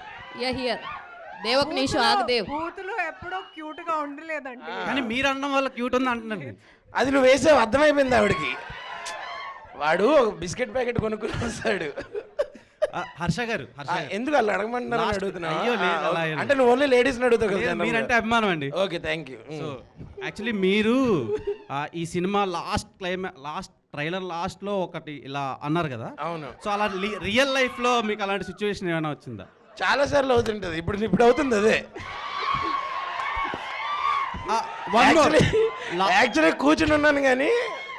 దేవకనీషు ఆగదేవ్ బూతులు ఎప్పుడో క్యూట్ గా ఉండలేదండి. కానీ మీరు అనడం వల్ల క్యూట్ ఉంది అంటున్నారు. అది నువ్వు వేసావు, అర్థమైపోయింది ఆవిడకి. వాడు ఒక బిస్కెట్ ప్యాకెట్ కొనుక్కుని వస్తాడు. హర్ష గారు ఎందుకు అలా అడగమంటున్నారు అడుగుతున్నా? అయ్యో అంటే నువ్వు ఓన్లీ లేడీస్ని అడుగుతావు కదా. మీరంటే అభిమానం అండి. Okay, thank you. So actually మీరు ఈ సినిమా లాస్ట్ ట్రైలర్ లాస్ట్లో ఒకటి ఇలా అన్నారు కదా. అవును. సో అలా రియల్ లైఫ్లో మీకు అలాంటి సిచ్యువేషన్ ఏమైనా వచ్చిందా? చాలా సార్లు అవుతుంటుంది. ఇప్పుడు అవుతుంది అదే. యాక్చువల్లీ కూర్చుని ఉన్నాను కానీ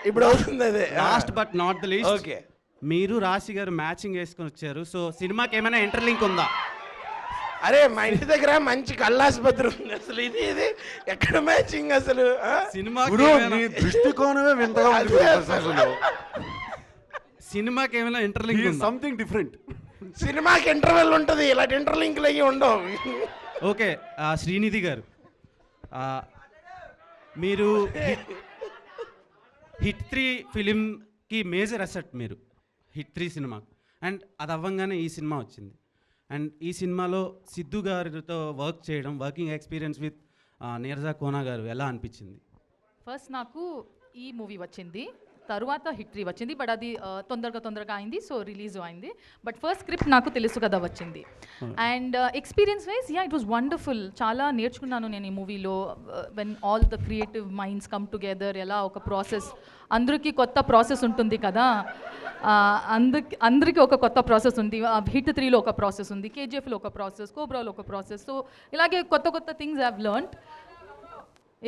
ఇప్పుడు అవుతుంది అదే. Last but not the least, okay, మీరు రాశి గారు మ్యాచింగ్ వేసుకొని వచ్చారు. సో సినిమాకి ఏమైనా ఇంటర్లింక్ ఉందా? అరే మా ఇంటి దగ్గర మంచి కళ్ళాసుపత్రి ఉంది, అసలు ఇది ఎక్కడ మ్యాచింగ్ అసలు? సినిమా దృష్టికోణమే వింతగా ఉంది. సినిమాకి ఏమైనా ఇంటర్లింక్ ఉందా? Something different. సినిమాకి ఇంటర్వెల్ ఉంటుంది, ఇలాంటి ఇంటర్లింక్లు అయ్యి ఉండవు. ఓకే, శ్రీనిధి గారు, మీరు హిట్ 3 ఫిలింకి మేజర్ అసెట్ మీరు, హిట్ 3 సినిమా. అండ్ అది అవ్వంగానే ఈ సినిమా వచ్చింది. అండ్ ఈ సినిమాలో సిద్ధు గారితో working experience with Neeraja Kona గారు ఎలా అనిపించింది? ఫస్ట్ నాకు ఈ మూవీ వచ్చింది, తరువాత హిట్ 3 వచ్చింది. బట్ అది తొందరగా అయింది, సో రిలీజ్ అయింది. బట్ ఫస్ట్ స్క్రిప్ట్ నాకు తెలుసు కదా వచ్చింది. And experience wise it was wonderful. చాలా నేర్చుకున్నాను నేను ఈ మూవీలో. When all the creative minds come together, ఎలా ఒక ప్రాసెస్, అందరికీ కొత్త ప్రాసెస్ ఉంటుంది కదా. అందరికీ ఒక కొత్త ప్రాసెస్ ఉంది. హిట్ 3లో ఒక ప్రాసెస్ ఉంది, కేజీఎఫ్లో ఒక ప్రాసెస్, కోబ్రాలో ఒక ప్రాసెస్. సో ఇలాగే కొత్త థింగ్స్ ఐ హావ్ లెర్న్డ్.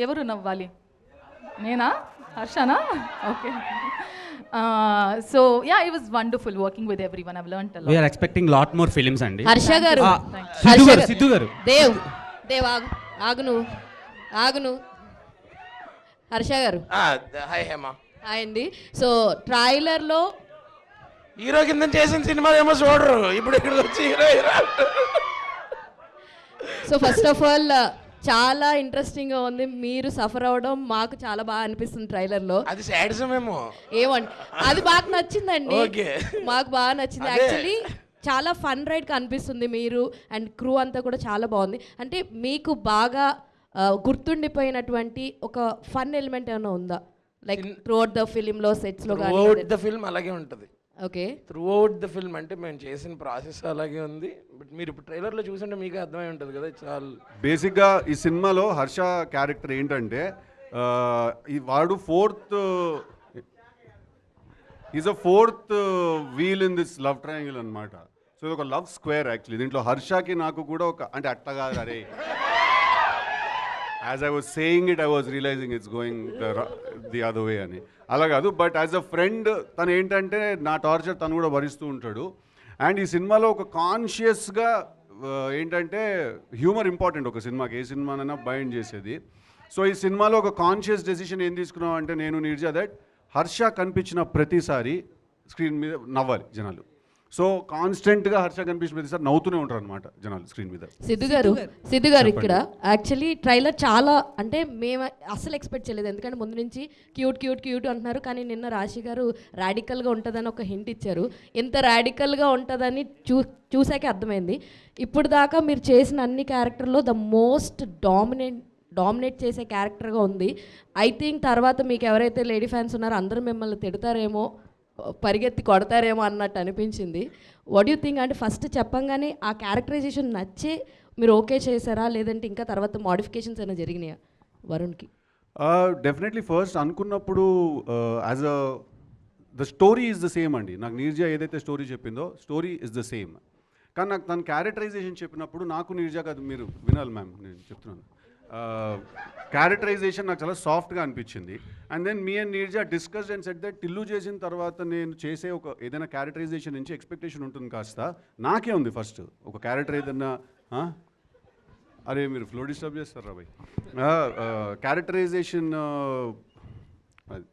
ఎవరు నవ్వాలి? నేనా? హర్షనా? Okay. So it was wonderful working with everyone. I have learned a lot. We are expecting lot more films అండి. హర్ష గారు, సిద్ధు గారు దేవ్ ఆగును. హర్ష గారు హాయ్ హేమ. హాయ్ అండి. సో ట్రైలర్లో హీరో కింద చేసిన సినిమాలు ఏమో చూడరు, ఇప్పుడు ఇక్కడికి వచ్చి hero. So first of all చాలా ఇంట్రెస్టింగ్గా ఉంది. మీరు సఫర్ అవ్వడం మాకు చాలా బాగా అనిపిస్తుంది ట్రైలర్లో. అది సాడిజం ఏమండి, అది బాగా నచ్చిందండి. మాకు బాగా నచ్చింది. యాక్చువల్లీ చాలా ఫన్ రైడ్గా అనిపిస్తుంది. మీరు అండ్ క్రూ అంతా కూడా చాలా బాగుంది. అంటే మీకు బాగా గుర్తుండిపోయినటువంటి ఒక ఫన్ ఎలిమెంట్ ఏమైనా ఉందా? లైక్ త్రూ అవుట్ ద ఫిలింలో సెట్స్లో త్రూ అవుట్ ద ఫిల్మ్ అలాగే ఉంటుంది. Okay, throughout the film అంటే మేము చేసిన ప్రాసెస్ అలాగే ఉంది. బట్ మీరు ఇప్పుడు ట్రైలర్లో చూసుంటే మీకే అర్థమై ఉంటుంది కదా. చాలా బేసిక్గా ఈ సినిమాలో హర్ష క్యారెక్టర్ ఏంటంటే వాడు is a fourth wheel in this love triangle అనమాట. సో ఇది ఒక లవ్ స్క్వేర్ యాక్చువల్లీ. దీంట్లో హర్షకి నాకు కూడా ఒక అంటే అట్టగా అరే as I was saying it I was realising it's going the other way అని. అలా కాదు, బట్ యాజ్ అ ఫ్రెండ్ తను ఏంటంటే నా టార్చర్ తను కూడా భరిస్తూ ఉంటాడు. అండ్ ఈ సినిమాలో ఒక కాన్షియస్గా ఏంటంటే హ్యూమర్ ఇంపార్టెంట్ ఒక సినిమాకి, ఏ సినిమానైనా బైండ్ చేసేది. సో ఈ సినిమాలో ఒక కాన్షియస్ డెసిషన్ ఏం తీసుకున్నాం అంటే నేను నీర్జా దట్ హర్ష కనిపించిన ప్రతిసారి స్క్రీన్ మీద నవ్వాలి జనాలు. సో కాన్స్టెంట్గా హర్ష కనిపించిన ప్రతిసారి నవ్వుతూనే ఉంటారు అనమాట జనాలు స్క్రీన్ మీద. సిద్ధు గారు ఇక్కడ యాక్చువల్లీ ట్రైలర్ చాలా అంటే మేము అస్సలు ఎక్స్పెక్ట్ చేయలేదు, ఎందుకంటే ముందు నుంచి క్యూట్ క్యూట్ క్యూట్ అంటున్నారు. కానీ నిన్న రాశి గారు రాడికల్గా ఉంటుందని ఒక హింట్ ఇచ్చారు. ఎంత రాడికల్గా ఉంటుందని చూసాకే అర్థమైంది. ఇప్పుడు దాకా మీరు చేసిన అన్ని క్యారెక్టర్లో ద మోస్ట్ డామినేట్ చేసే క్యారెక్టర్గా ఉంది. ఐ థింక్ తర్వాత మీకు ఎవరైతే లేడీ ఫ్యాన్స్ ఉన్నారో అందరూ మిమ్మల్ని తిడతారేమో, పరిగెత్తి కొడతారేమో అన్నట్టు అనిపించింది. What you think? అంటే ఫస్ట్ చెప్పంగానే ఆ క్యారెక్టరైజేషన్ నచ్చే మీరు ఓకే చేశారా, లేదంటే ఇంకా తర్వాత మోడిఫికేషన్స్ అయినా జరిగినాయా వరుణ్కి? డెఫినెట్లీ ఫస్ట్ అనుకున్నప్పుడు as a the story is the same అండి. నాకు నీర్జా ఏదైతే స్టోరీ చెప్పిందో స్టోరీ ఇస్ ద సేమ్. కానీ నాకు తన క్యారెక్టరైజేషన్ చెప్పినప్పుడు నాకు నీర్జా కాదు, మీరు వినాలి మ్యామ్, నేను చెప్తున్నాను. క్యారెక్టరైజేషన్ నాకు చాలా సాఫ్ట్గా అనిపించింది. And then me and Neerja discussed and set that Tillu చేసిన తర్వాత నేను చేసే ఒక ఏదైనా క్యారెక్టరైజేషన్ నుంచి ఎక్స్పెక్టేషన్ ఉంటుంది కాస్త నాకే ఉంది. ఫస్ట్ ఒక క్యారెక్టర్ ఏదన్నా అరే మీరు ఫ్లో డిస్టర్బ్ చేస్తారా బాయ్, క్యారెక్టరైజేషన్ అది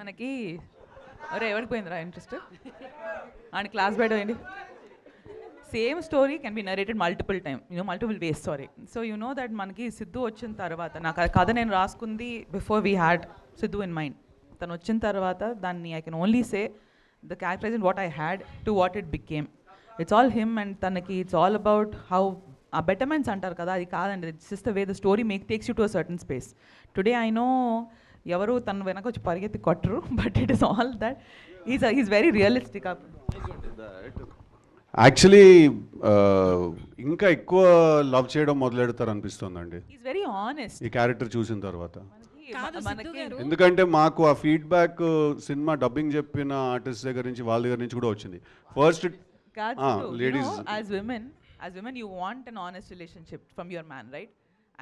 మనకి అరే ఎవరికి పోయిందిరా ఇంట్రెస్ట్ అని క్లాస్ బయట పోయింది. Same story can be narrated multiple ways. So you know that మనకి సిద్ధు వచ్చిన తర్వాత నాకు ఆ కథ నేను రాసుకుంది before we had Siddhu in mind. తను వచ్చిన తర్వాత దాన్ని I can only say the characterization what I had to what it became. It's all him and తనకి ఇట్స్ ఆల్ అబౌట్ హౌ ఆ బెటర్మెంట్స్ అంటారు కదా, అది కాదండి. It's just the way the story takes you to a certain space. Today I know ఎవరు తను వెనక వచ్చి పరిగెత్తి కొట్టరు, but it is all that is very realistic. Actually ఇంకా ఎక్కువ లవ్ చేయడం మొదలెడతారు అనిపిస్తుందండి వెరీ ఆనెస్ట్ ఈ క్యారెక్టర్ చూసిన తర్వాత. ఎందుకంటే మాకు ఆ ఫీడ్బ్యాక్ సినిమా డబ్బింగ్ చెప్పిన ఆర్టిస్ట్ దగ్గర నుంచి వాళ్ళ దగ్గర నుంచి కూడా వచ్చింది. First ladies as women you want an honest relationship from your man, right?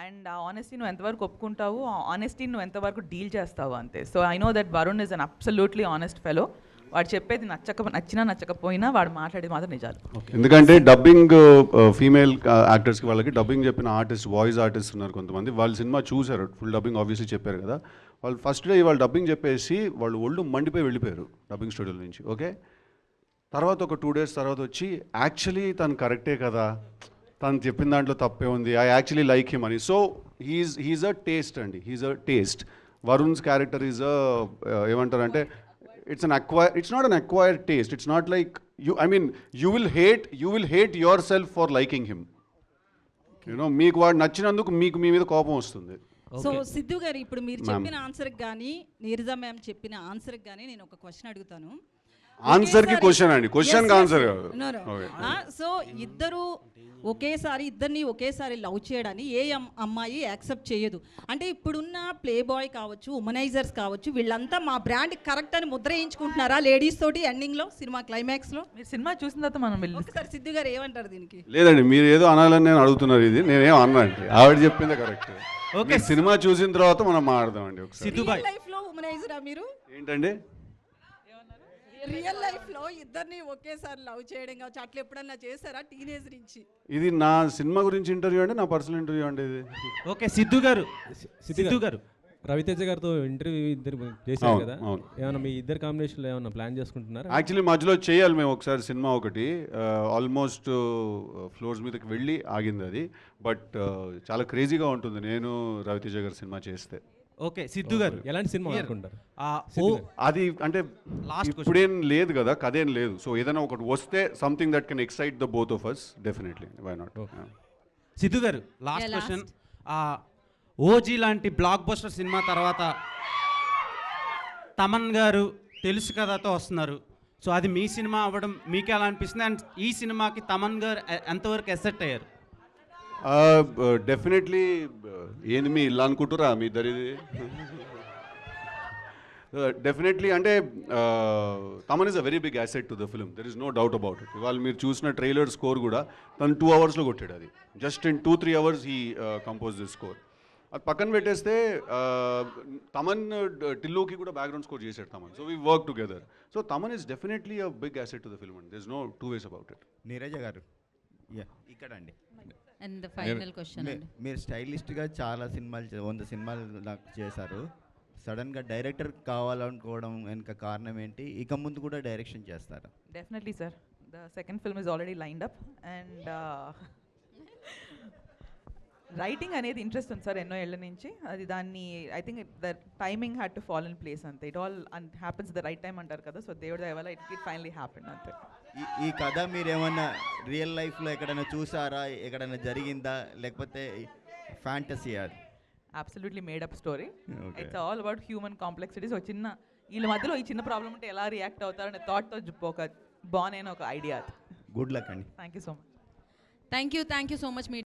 And ఆ ఆనెస్టీ నువ్వు ఎంతవరకు ఒప్పుకుంటావు, ఆ ఆనెస్టీ నువ్వు ఎంతవరకు డీల్ చేస్తావు అంతే. So I know that Varun is an absolutely honest fellow. వాడు చెప్పేది నచ్చినా నచ్చకపోయినా వాడు మాట్లాడేది మాత్రం నిజాలు. ఎందుకంటే డబ్బింగ్ ఫీమేల్ యాక్టర్స్కి వాళ్ళకి డబ్బింగ్ చెప్పిన ఆర్టిస్ట్, వాయిస్ ఆర్టిస్ట్ ఉన్నారు కొంతమంది, వాళ్ళు సినిమా చూశారు, ఫుల్ డబ్బింగ్ ఆబ్వియస్లీ చెప్పారు కదా. వాళ్ళు ఫస్ట్ డే వాళ్ళు డబ్బింగ్ చెప్పేసి వాళ్ళు ఒళ్ళు మండిపోయి వెళ్ళిపోయారు డబ్బింగ్ స్టూడియో నుంచి. ఓకే, తర్వాత ఒక 2 days తర్వాత వచ్చి యాక్చువల్లీ తను కరెక్టే కదా, తను చెప్పిన దాంట్లో తప్పే ఉంది, ఐ యాక్చువల్లీ లైక్ హిమ్ అని. సో హీజ్ అ టేస్ట్ అండి, he's a taste. Varun's character is a ఏమంటారంటే it's not an acquired taste. It's not like you will hate yourself for liking him. You know, మీకు వాడు నచ్చినందుకు మీకు మీ మీద కోపం వస్తుంది. So Siddhu గారు ఇప్పుడు మీరు చెప్పిన ఆన్సర్కి కానీ నీరజా మ్యామ్ చెప్పిన ఆన్సర్కి కానీ నేను ఒక క్వశ్చన్ అడుగుతాను. ఆన్సర్కి క్వశ్చన్ అండి, క్వశ్చన్కి ఆన్సర్. సో ఇద్దరిని ఒకేసారి లవ్ చేయడాన్ని ఏ అమ్మాయి యాక్సెప్ట్ చేయదు. అంటే ఇప్పుడున్న ప్లే బాయ్ కావచ్చు, ఉమనైజర్స్ కావచ్చు, వీళ్ళంతా మా బ్రాండ్ కరెక్ట్ అని ముద్ర వేయించుకుంటున్నారా లేడీస్ తోటి ఎండింగ్లో సినిమా క్లైమాక్స్లో? మీరు సినిమా చూసిన తర్వాత మనం ఒకసారి సిద్ధు గారు ఏమంటారు దీనికి? లేదండి, మీరు ఏదో అనాలని నేను అడుగుతున్నారు, ఇది నేనేం అన్నాండి, ఆవిడ చెప్పిందే కరెక్ట్. ఓకే, సినిమా చూసిన తర్వాత మనం మాట్లాడదామండి. ఒకసారి లైఫ్లో ఉమనైజరా మీరు ఏంటండి? రియల్ లైఫ్ లో ఇద్దరిని ఒకేసారి లవ్ చేయడం కావచ్చు, అట్లా ఎప్పుడన్నా చేశారా టీనేజ్ నుంచి? ఇది నా సినిమా గురించి ఇంటర్వ్యూ అండి, నా పర్సనల్ ఇంటర్వ్యూ అండి ఇది. ఓకే, సిద్ధు గారు రవితేజ గారితో ఇంటర్వ్యూ ఇద్దరు చేశారు కదా, ఏమన్నా మీ ఇద్దరు కాంబినేషన్లో ఏమన్నా ప్లాన్ చేసుకుంటున్నారా? యాక్చువల్లీ మధ్యలో చేయాలి మేము ఒకసారి సినిమా ఒకటి, ఆల్మోస్ట్ ఫ్లోర్స్ మీదకి వెళ్ళి ఆగింది అది. బట్ చాలా క్రేజీగా ఉంటుంది నేను రవితేజ గారి సినిమా చేస్తే. ఓకే సిద్ధు గారు ఎలాంటి సినిమా Here. అనుకుంటారు? అది అంటే Last ఇప్పుడేం లేదు కదా, కథేం లేదు. సో ఏదైనా ఒకటి వస్తే something that can excite the both of us, definitely, why not. Siddhu గారు లాస్ట్ Yeah, క్వశ్చన్. ఓజీ లాంటి బ్లాక్ బస్టర్ సినిమా తర్వాత తమన్ గారు తెలుసు కథతో వస్తున్నారు. సో అది మీ సినిమా అవ్వడం మీకు ఎలా అనిపిస్తుంది? అండ్ ఈ సినిమాకి తమన్ గారు ఎంతవరకు ఎసెట్ అయ్యారు? డెఫినెట్లీ. ఏంది మీ ఇల్లు అనుకుంటురా మీ ఇద్దరిది? డెఫినెట్లీ. అంటే Thaman is a very big asset to the film, there is no doubt about it. ఇవాళ మీరు చూసిన ట్రైలర్ స్కోర్ కూడా తను 2 అవర్స్లో కొట్టాడు. అది just in 2-3 hours he compose this score. అది పక్కన పెట్టేస్తే తమన్ టిల్లుకి కూడా బ్యాక్గ్రౌండ్ స్కోర్ చేశాడు Thaman. So we work together. So Thaman is definitely a big asset to the film and there is no 2 ways about it. Neeraja గారు ఇక్కడ అండి. అండ్ ద ఫైనల్ క్వశ్చన్ అండి. మీరు స్టైలిస్ట్గా చాలా సినిమాలు 100 సినిమాలు నాకు చేశారు. సడన్గా డైరెక్టర్ కావాలనుకోవడం వెనుక కారణం ఏంటి? ఇక ముందు కూడా డైరెక్షన్ చేస్తారా? Definitely sir. The second film is already lined up and writing అనేది ఇంట్రెస్ట్ ఉంది సార్ ఎన్నో ఏళ్ళ నుంచి. అది దాన్ని I think the timing had to fall in place అంతే. It all happens the right time అంటారు కదా. సో దేవుడి దయ వల్ల ఇట్ ఫైనలీ హ్యాపెన్ అంతే. ఈ కథ మీరు ఏమన్నా రియల్ లైఫ్లో ఎక్కడైనా చూసారా? ఎక్కడైనా జరిగిందా? లేకపోతే ఫ్యాంటసీ? అది absolutely made up story. Okay. It's all about human complexities. ఒక చిన్న వీళ్ళ మధ్యలో ఈ చిన్న ప్రాబ్లం ఉంటే ఎలా రియాక్ట్ అవుతారనే థాట్తో ఒక బాన్ అయిన ఒక ఐడియా. గుడ్ లక్ అండి. Thank you so much. Thank you so much me